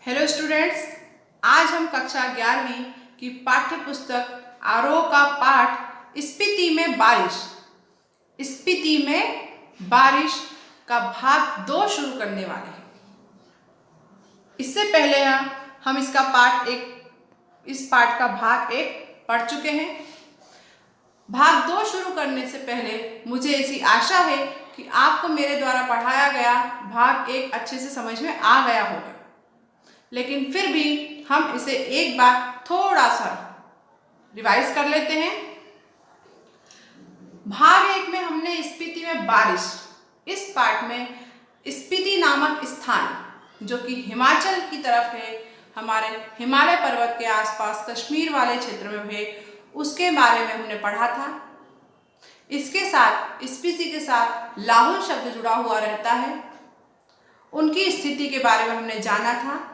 Hello students, आज हम कक्षा 11वीं की पाठ्य पुस्तक आरोह का पाठ स्पीति में बारिश का भाग 2 शुरू करने वाले हैं। इससे पहले हम इस पाठ का भाग 1 पढ़ चुके हैं। भाग 2 शुरू करने से पहले मुझे ऐसी आशा है कि आपको मेरे द्वारा पढ़ाया गया भाग 1 अच्छे से समझ में आ गया होगा, लेकिन फिर भी हम इसे एक बार थोड़ा सा रिवाइज कर लेते हैं। भाग 1 में हमने स्पीति में बारिश, इस पाठ में स्पीति नामक स्थान जो कि हिमाचल की तरफ है, हमारे हिमालय पर्वत के आसपास कश्मीर वाले क्षेत्र में है, उसके बारे में हमने पढ़ा था। इसके साथ स्पीति के साथ लाहुल शब्द जुड़ा हुआ रहता है। उनकी स्थिति के बारे में हमने जाना था,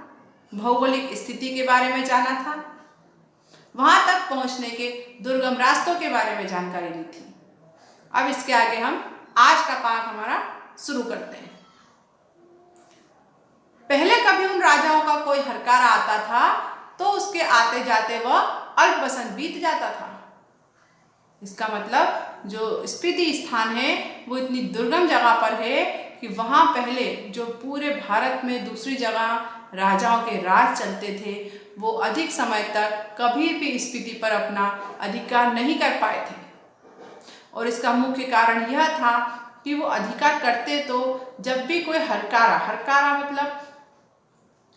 भौगोलिक स्थिति के बारे में जाना था, वहां तक पहुंचने के दुर्गम रास्तों के बारे में जानकारी ली थी। अब इसके आगे हम आज का पाठ हमारा शुरू करते हैं। पहले कभी उन राजाओं का कोई हरकारा आता था तो उसके आते जाते वह अल्पबसंत बीत जाता था। इसका मतलब जो स्पीति स्थान है वो इतनी दुर्गम जगह पर है कि वहां पहले जो पूरे भारत में दूसरी जगह राजाओं के राज चलते थे, वो अधिक समय तक कभी भी स्पीति पर अपना अधिकार नहीं कर पाए थे। और इसका मुख्य कारण यह था कि वो अधिकार करते तो जब भी कोई हरकारा मतलब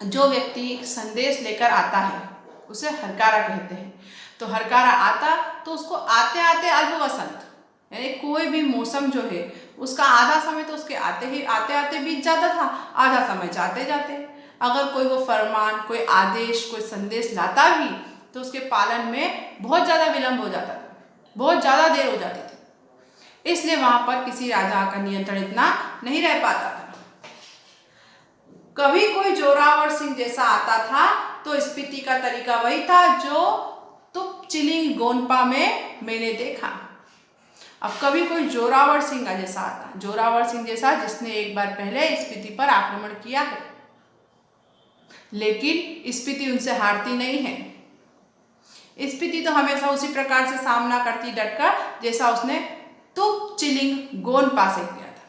जो व्यक्ति संदेश लेकर आता है उसे हरकारा कहते हैं। तो हरकारा आता तो उसको आते आते अल्पबसंत यानी कोई भी मौसम जो है उसका आधा समय तो उसके आते आते बीत जाता था, आधा समय जाते जाते। अगर कोई वो फरमान, कोई आदेश, कोई संदेश लाता भी तो उसके पालन में बहुत ज़्यादा विलंब हो जाता था, बहुत ज़्यादा देर हो जाती थी। इसलिए वहां पर किसी राजा का नियंत्रण इतना नहीं रह पाता था। कभी कोई जोरावर सिंह जैसा आता था तो स्पीति का तरीका वही था जो तुप चिलिंग गोनपा में मैंने देखा। अब कभी कोई जोरावर सिंह जैसा आता, जोरावर सिंह जैसा जिसने एक बार पहले स्पीति पर आक्रमण किया है, लेकिन स्पीति उनसे हारती नहीं है। स्पीति तो हमेशा उसी प्रकार से सामना करती डटकर जैसा उसने तुप चिलिंग गोनपा से किया था।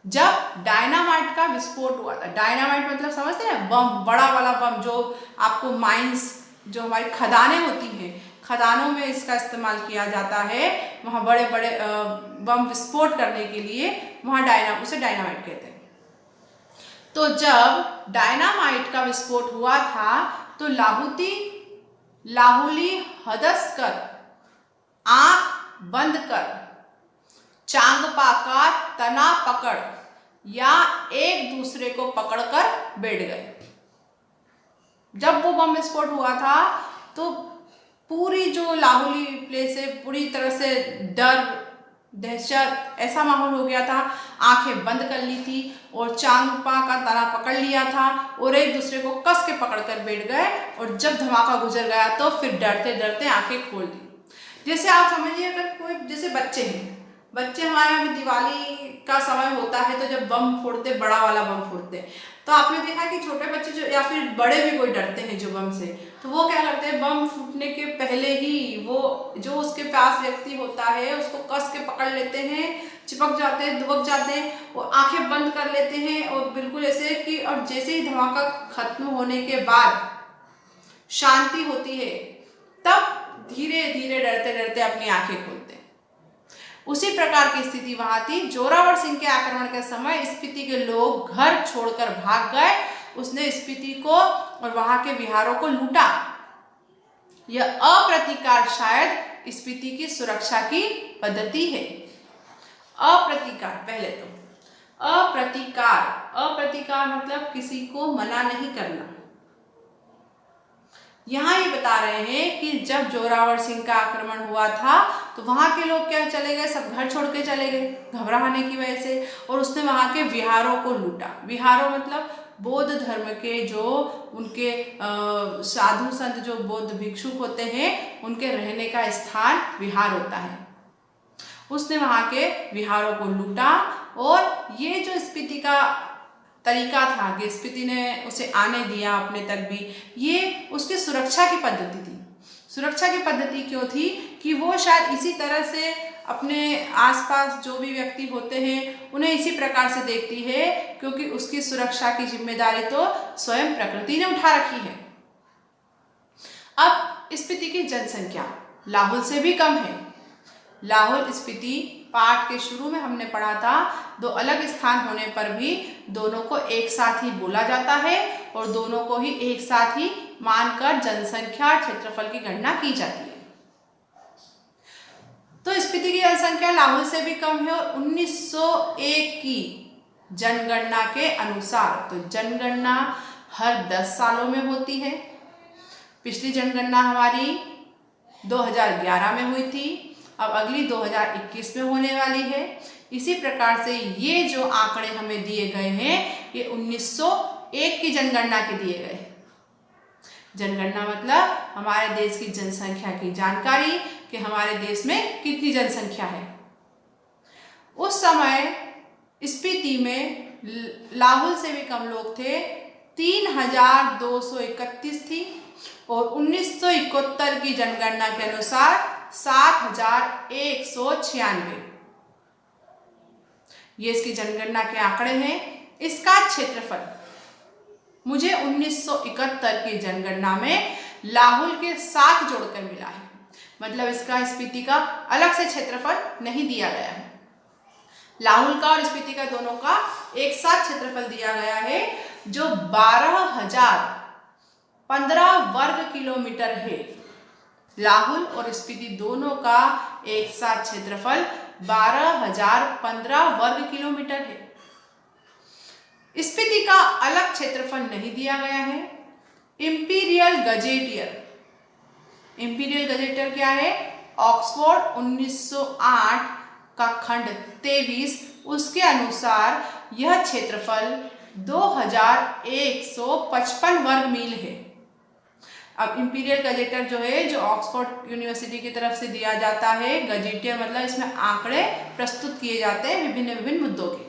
जब डायनामाइट का विस्फोट हुआ था, डायनामाइट मतलब समझते हैं, बम, बड़ा वाला बम जो आपको माइंस, जो हमारी खदानें होती हैं, खदानों में इसका इस्तेमाल किया जाता है। वहाँ बड़े बड़े बम विस्फोट करने के लिए वहाँ उसे डायनामाइट कहते हैं। तो जब डायनामाइट का विस्फोट हुआ था तो लाहुली हदस कर, आंख बंद कर, चांगपा का तना पकड़ या एक दूसरे को पकड़कर बैठ गए। जब वो बम विस्फोट हुआ था तो पूरी जो लाहुली प्लेस है पूरी तरह से डर, दहशत, ऐसा माहौल हो गया था। आंखें बंद कर ली थी और चांगपा का तना पकड़ लिया था और एक दूसरे को कस के पकड़कर बैठ गए। और जब धमाका गुजर गया तो फिर डरते डरते आंखें खोल दी। जैसे आप समझिए, अगर कोई जैसे बच्चे हैं, बच्चे हमारे यहाँ भी दिवाली का समय होता है तो जब बम फोड़ते, बड़ा वाला बम फोड़ते, तो आपने देखा कि छोटे बच्चे जो या फिर बड़े भी कोई डरते हैं जो बम से, तो वो क्या करते हैं, बम फूटने के पहले ही वो जो उसके पास व्यक्ति होता है उसको कस के पकड़ लेते हैं, चिपक जाते हैं, दुबक जाते हैं और आंखें बंद कर लेते हैं और बिल्कुल ऐसे कि, और जैसे ही धमाका खत्म होने के बाद शांति होती है तब धीरे धीरे डरते डरते अपनी आंखें खोलते हैं। उसी प्रकार की स्थिति वहां थी। जोरावर सिंह के आक्रमण के समय स्पीति के लोग घर छोड़कर भाग गए। उसने स्पीति को और वहां के विहारों को लूटा। यह अप्रतीकार शायद स्पीति की सुरक्षा की पद्धति है। अप्रतीकार, पहले तो अप्रतीकार मतलब किसी को मना नहीं करना। यहाँ ये बता रहे हैं कि जब जोरावर सिंह का आक्रमण हुआ था तो वहाँ के लोग क्या चले गए, सब घर छोड़ के चले गए घबराने की वजह से, और उसने वहाँ के विहारों को लूटा। विहारों मतलब बौद्ध धर्म के जो उनके साधु संत, जो बौद्ध भिक्षुक होते हैं, उनके रहने का स्थान विहार होता है। उसने वहाँ के विहारों को लूटा और ये जो स्पीति का तरीका था कि स्पीति ने उसे आने दिया अपने तक भी, ये उसकी सुरक्षा की पद्धति थी। सुरक्षा की पद्धति क्यों थी कि वो शायद इसी तरह से अपने आसपास जो भी व्यक्ति होते हैं उन्हें इसी प्रकार से देखती है, क्योंकि उसकी सुरक्षा की जिम्मेदारी तो स्वयं प्रकृति ने उठा रखी है। अब स्पीति की जनसंख्या लाहौल से भी कम है। लाहौल स्पीति पाठ के शुरू में हमने पढ़ा था, दो अलग स्थान होने पर भी दोनों को एक साथ ही बोला जाता है और दोनों को ही एक साथ ही मानकर जनसंख्या और क्षेत्रफल की गणना की जाती है। तो स्पीति की जनसंख्या लाहौल से भी कम है और 1901 की जनगणना के अनुसार, तो जनगणना हर 10 सालों में होती है। पिछली जनगणना हमारी 2011 में हुई थी, अब अगली 2021 में होने वाली है। इसी प्रकार से ये जो आंकड़े हमें दिए गए हैं ये 1901 की जनगणना के दिए गए। जनगणना मतलब हमारे देश की जनसंख्या की जानकारी कि हमारे देश में कितनी जनसंख्या है। उस समय स्पीति में लाहौल से भी कम लोग थे, 3231 थी और 1971 की जनगणना के अनुसार 7196। ये इसकी जनगणना के आंकड़े हैं। इसका क्षेत्रफल मुझे 1971 की जनगणना में लाहौल के साथ जोड़कर मिला है, मतलब इसका स्पीति का अलग से क्षेत्रफल नहीं दिया गया है। लाहौल का और स्पीति का दोनों का एक साथ क्षेत्रफल दिया गया है जो 12,015 वर्ग किलोमीटर है। लाहौल और स्पीति दोनों का एक साथ क्षेत्रफल 12,015 वर्ग किलोमीटर है। स्पीति का अलग क्षेत्रफल नहीं दिया गया है। इंपीरियल गजेटियर क्या है? ऑक्सफोर्ड 1908 का खंड 23, उसके अनुसार यह क्षेत्रफल 2155 वर्ग मील है। अब इंपीरियल गजेटियर जो है, जो ऑक्सफोर्ड यूनिवर्सिटी की तरफ से दिया जाता है, गजेटियर मतलब इसमें आंकड़े प्रस्तुत किए जाते हैं विभिन्न मुद्दों के।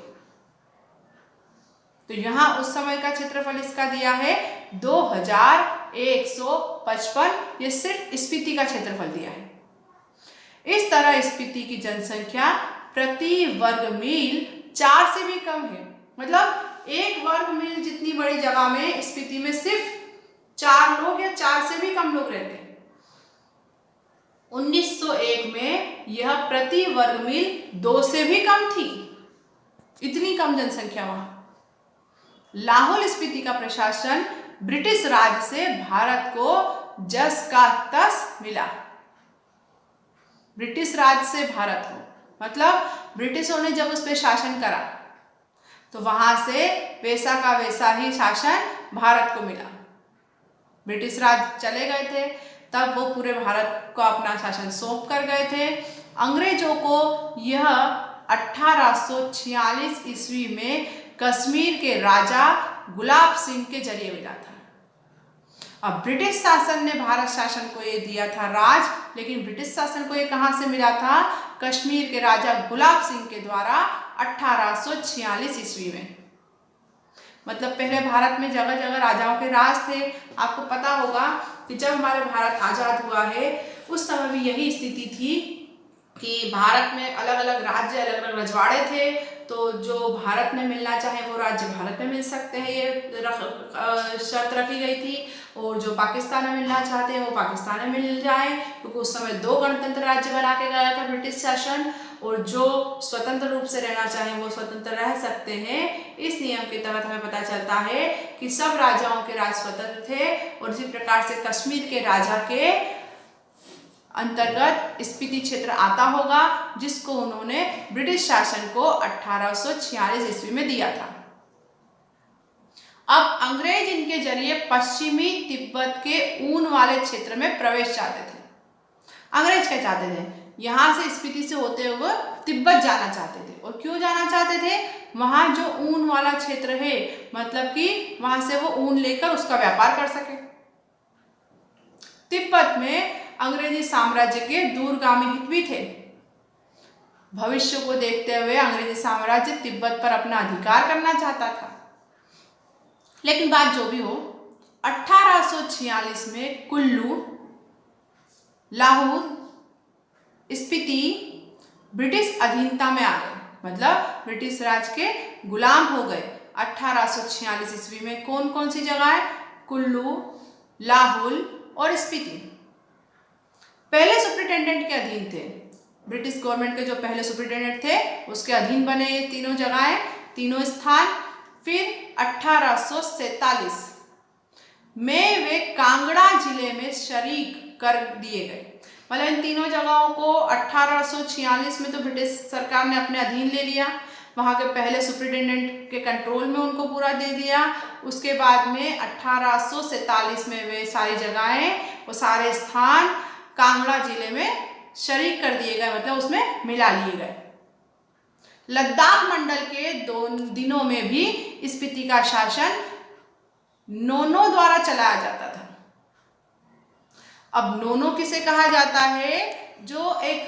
तो यहाँ उस समय का क्षेत्रफल इसका दिया है 2155। ये सिर्फ स्पीति का क्षेत्रफल दिया है। इस तरह स्पीति की जनसंख्या प्रति वर्ग मील 4 से भी कम है, मतलब 1 वर्ग मील जितनी बड़ी जगह में स्पीति में सिर्फ 4 लोग या 4 से भी कम लोग रहते हैं। 1901 में यह प्रति वर्ग मील 2 से भी कम थी। इतनी कम जनसंख्या वहां। लाहौल स्पीति का प्रशासन ब्रिटिश राज से भारत को जस का तस मिला। ब्रिटिश राज से भारत को मतलब ब्रिटिशों ने जब उस पर शासन करा तो वहां से वैसा का वैसा ही शासन भारत को मिला। ब्रिटिश राज चले गए थे, तब वो पूरे भारत को अपना शासन सौंप कर गए थे। अंग्रेजों को यह 1846 ईस्वी में कश्मीर के राजा गुलाब सिंह के जरिए मिला था। अब ब्रिटिश शासन ने भारत शासन को ये दिया था राज, लेकिन ब्रिटिश शासन को ये कहाँ से मिला था? कश्मीर के राजा गुलाब सिंह के द्वारा 1846 ईस्वी में। मतलब पहले भारत में जगह जगह राजाओं के राज थे। आपको पता होगा कि जब हमारे भारत आज़ाद हुआ है उस समय भी यही स्थिति थी कि भारत में अलग अलग राज्य, अलग अलग रजवाड़े थे। तो जो भारत में मिलना चाहे वो राज्य भारत में मिल सकते हैं, ये शर्त रखी गई थी। और जो पाकिस्तान में मिलना चाहते हैं वो पाकिस्तान में मिल जाए, क्योंकि उस समय 2 गणतंत्र राज्य बना के गया था ब्रिटिश शासन। और जो स्वतंत्र रूप से रहना चाहें वो स्वतंत्र रह सकते हैं। इस नियम के तहत हमें पता चलता है कि सब राजाओं के राज स्वतंत्र थे। और इसी प्रकार से कश्मीर के राजा के अंतर्गत स्पीति क्षेत्र आता होगा, जिसको उन्होंने ब्रिटिश शासन को 1846 ईस्वी में दिया था। अब अंग्रेज इनके जरिए पश्चिमी तिब्बत के ऊन वाले क्षेत्र में प्रवेश चाहते थे। अंग्रेज क्या चाहते थे? यहाँ से स्पीति से होते हुए तिब्बत जाना चाहते थे। और क्यों जाना चाहते थे? वहाँ जो ऊन वाला क्षेत्र है, मतलब कि वहाँ से वो ऊन लेकर उसका व्यापार कर सके। तिब्बत में अंग्रेजी साम्राज्य के दूरगामी हित भी थे। भविष्य को देखते हुए अंग्रेजी साम्राज्य तिब्बत पर अपना अधिकार करना चाहता था। लेकिन बात जो भी हो, 1846 में कुल्लू, लाहौर, स्पीति ब्रिटिश अधीनता में आ गए, मतलब ब्रिटिश राज के गुलाम हो गए। 1846 ईस्वी में कौन कौन सी जगह है? कुल्लू, लाहौर और स्पीति पहले सुप्रिटेंडेंट के अधीन थे। ब्रिटिश गवर्नमेंट के जो पहले सुप्रिटेंडेंट थे उसके अधीन बने ये तीनों जगहें, तीनों स्थान। फिर 1847 में वे कांगड़ा जिले में शरीक कर दिए गए। मतलब इन तीनों जगहों को 1846 में तो ब्रिटिश सरकार ने अपने अधीन ले लिया, वहाँ के पहले सुप्रिटेंडेंट के कंट्रोल में उनको पूरा दे दिया। उसके बाद में 1847 में वे सारी जगहें, वो सारे स्थान कांगड़ा जिले में शरीक कर दिए गए, मतलब उसमें मिला लिए गए। लद्दाख मंडल के दिनों में भी स्पीति का शासन नोनो द्वारा चलाया जाता था। अब नोनो किसे कहा जाता है? जो एक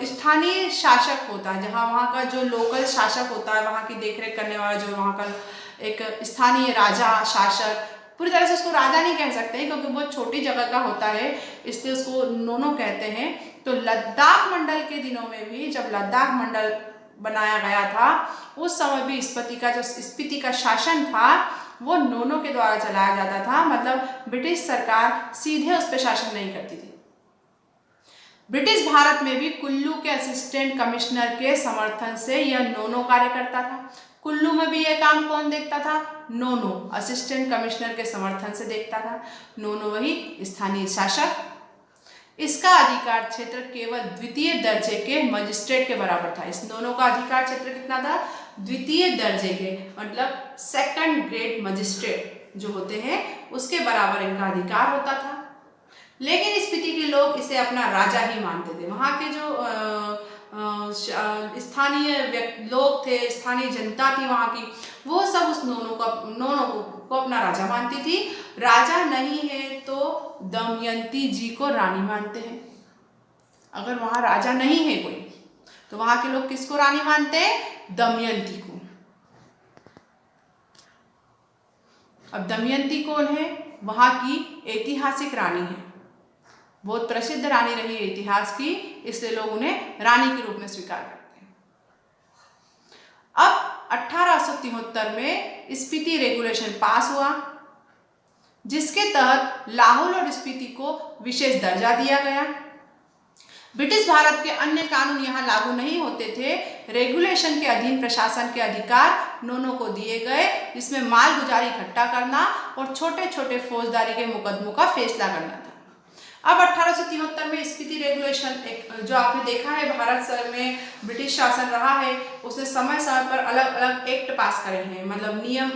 स्थानीय शासक होता है, जहाँ वहाँ का जो लोकल शासक होता है, वहाँ की देखरेख करने वाला जो वहाँ का एक स्थानीय राजा शासक, पूरी तरह से उसको राजा नहीं कह सकते हैं क्योंकि बहुत छोटी जगह का होता है, इसलिए उसको नोनो कहते हैं। तो लद्दाख मंडल के दिनों में भी, जब लद्दाख मंडल बनाया गया था, उस समय भी स्पीति का शासन था वो नोनो के द्वारा चलाया जाता था। मतलब ब्रिटिश सरकार सीधे उस पर शासन नहीं करती थी। ब्रिटिश भारत में भी कुल्लू के असिस्टेंट कमिश्नर के समर्थन से यह नोनो कार्य करता था। कुल्लू में भी यह काम कौन देखता था? नोनो, असिस्टेंट कमिश्नर के समर्थन से देखता था। नोनो वही स्थानीय शासक। इसका अधिकार क्षेत्र केवल द्वितीय दर्जे के मजिस्ट्रेट के बराबर था। इस नोनो का अधिकार क्षेत्र कितना था? द्वितीय दर्जे के, मतलब सेकंड ग्रेड मजिस्ट्रेट जो होते हैं उसके बराबर इनका अधिकार होता था। लेकिन स्पीति के लोग इसे अपना राजा ही मानते थे। वहाँ के जो स्थानीय लोग थे, स्थानीय जनता थी वहाँ की, वो सब उस नोनो को अपना राजा मानती थी। राजा नहीं है तो दमयंती जी को रानी मानते हैं। अगर वहाँ राजा नहीं है कोई तो वहाँ के लोग किसको रानी मानते हैं? दमयंती को। अब दमयंती कौन है? वहाँ की ऐतिहासिक रानी है, बहुत प्रसिद्ध रानी रही है इतिहास की, इसलिए लोग उन्हें रानी के रूप में स्वीकार करते हैं। अब 1873 में स्पीति रेगुलेशन पास हुआ, जिसके तहत लाहौर और स्पीति को विशेष दर्जा दिया गया। ब्रिटिश भारत के अन्य कानून यहाँ लागू नहीं होते थे। रेगुलेशन के अधीन प्रशासन के अधिकार नोनो को दिए गए, जिसमें माल गुजारी इकट्ठा करना और छोटे छोटे फौजदारी के मुकदमों का फैसला करना था। अब 1873 में स्पीति रेगुलेशन, एक जो आपने देखा है भारत में ब्रिटिश शासन रहा है, उसने समय समय पर अलग अलग एक्ट पास करे हैं, मतलब नियम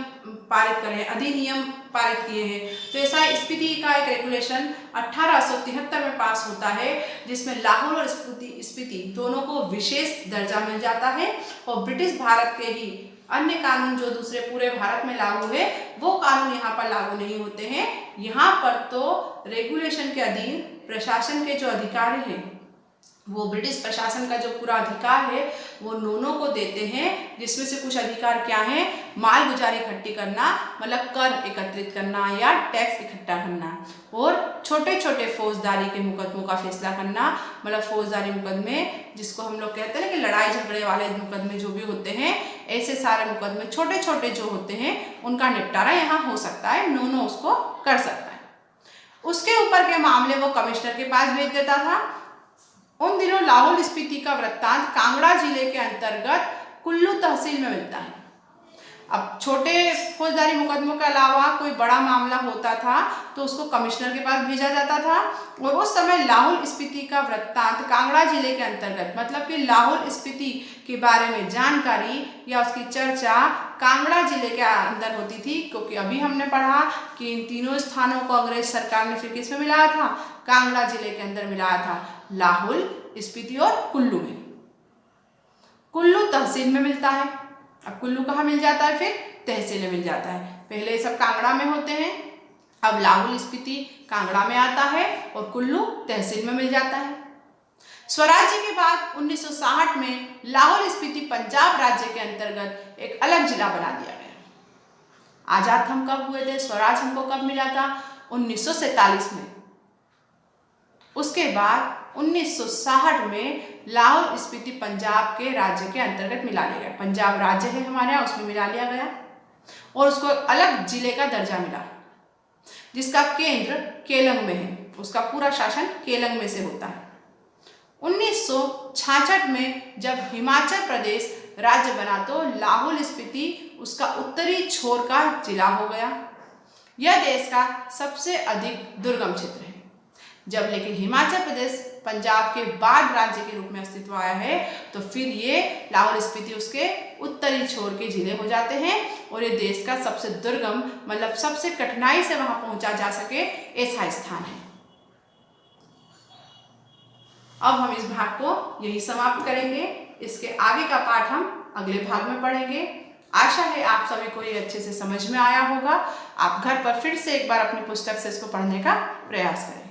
पारित करे हैं, अधिनियम पारित किए हैं। तो ऐसा स्पीति का एक रेगुलेशन 1873 में पास होता है, जिसमें लाहौर और स्पीति दोनों को विशेष दर्जा मिल जाता है और ब्रिटिश भारत के ही अन्य कानून जो दूसरे पूरे भारत में लागू है वो कानून यहाँ पर लागू नहीं होते हैं। यहाँ पर तो रेगुलेशन के अधीन प्रशासन के जो अधिकारी हैं वो ब्रिटिश प्रशासन का जो पूरा अधिकार है वो नोनो को देते हैं, जिसमें से कुछ अधिकार क्या है? माल गुजारी इकट्ठी करना, मतलब कर एकत्रित करना या टैक्स इकट्ठा करना, और छोटे छोटे फौजदारी के मुकदमों का फैसला करना, मतलब फौजदारी मुकदमे जिसको हम लोग कहते हैं कि लड़ाई झगड़े वाले मुकदमे जो भी होते हैं, ऐसे सारे मुकदमे छोटे छोटे जो होते हैं उनका निपटारा यहाँ हो सकता है, नोनो उसको कर सकता है। उसके ऊपर के मामले वो कमिश्नर के पास भेज देता था। उन दिनों लाहौर स्पीति का वृत्तांत कांगड़ा जिले के अंतर्गत कुल्लू तहसील में मिलता है। अब छोटे फौजदारी मुकदमों के अलावा कोई बड़ा मामला होता था तो उसको कमिश्नर के पास भेजा जाता था, और उस समय लाहौर स्पीति का वृत्तांत कांगड़ा जिले के अंतर्गत, मतलब कि लाहौर स्पीति के बारे में जानकारी या उसकी चर्चा कांगड़ा जिले के अंदर होती थी, क्योंकि अभी हमने पढ़ा कि इन तीनों स्थानों को अंग्रेज सरकार ने फिर किस में मिलाया था? कांगड़ा जिले के अंदर मिलाया था, लाहौर, स्पीति और कुल्लू में। कुल्लू तहसील में मिलता है। अब कुल्लू कहाँ मिल जाता है? फिर तहसील में मिल जाता है। पहले ये सब कांगड़ा में होते हैं, अब लाहौर स्पीति कांगड़ा में आता है और कुल्लू तहसील में मिल जाता है। स्वराज्य के बाद 1960 में लाहौर स्पीति पंजाब राज्य के अंतर्गत एक अलग जिला बना दिया गया। आज़ाद हम कब हुए थे, स्वराज हमको कब मिला था, 1947 में। उसके बाद 1960 में लाहौल स्पीति पंजाब के राज्य के अंतर्गत मिला लिया गया। पंजाब राज्य है हमारे यहाँ, उसमें मिला लिया गया और उसको अलग जिले का दर्जा मिला, जिसका केंद्र केलंग में है। उसका पूरा शासन केलंग में से होता है। 1966 में जब हिमाचल प्रदेश राज्य बना तो लाहौल स्पीति उसका उत्तरी छोर का जिला हो गया। यह देश का सबसे अधिक दुर्गम क्षेत्र है। जब लेकिन हिमाचल प्रदेश पंजाब के बाद राज्य के रूप में अस्तित्व आया है तो फिर ये लाहौल स्पीति उसके उत्तरी छोर के जिले हो जाते हैं और ये देश का सबसे दुर्गम मतलब सबसे कठिनाई से वहां पहुंचा जा सके ऐसा स्थान है। अब हम इस भाग को यही समाप्त करेंगे। इसके आगे का पाठ हम अगले भाग में पढ़ेंगे। आशा है आप सभी को ये अच्छे से समझ में आया होगा। आप घर पर फिर से एक बार अपनी पुस्तक से इसको पढ़ने का प्रयास करें।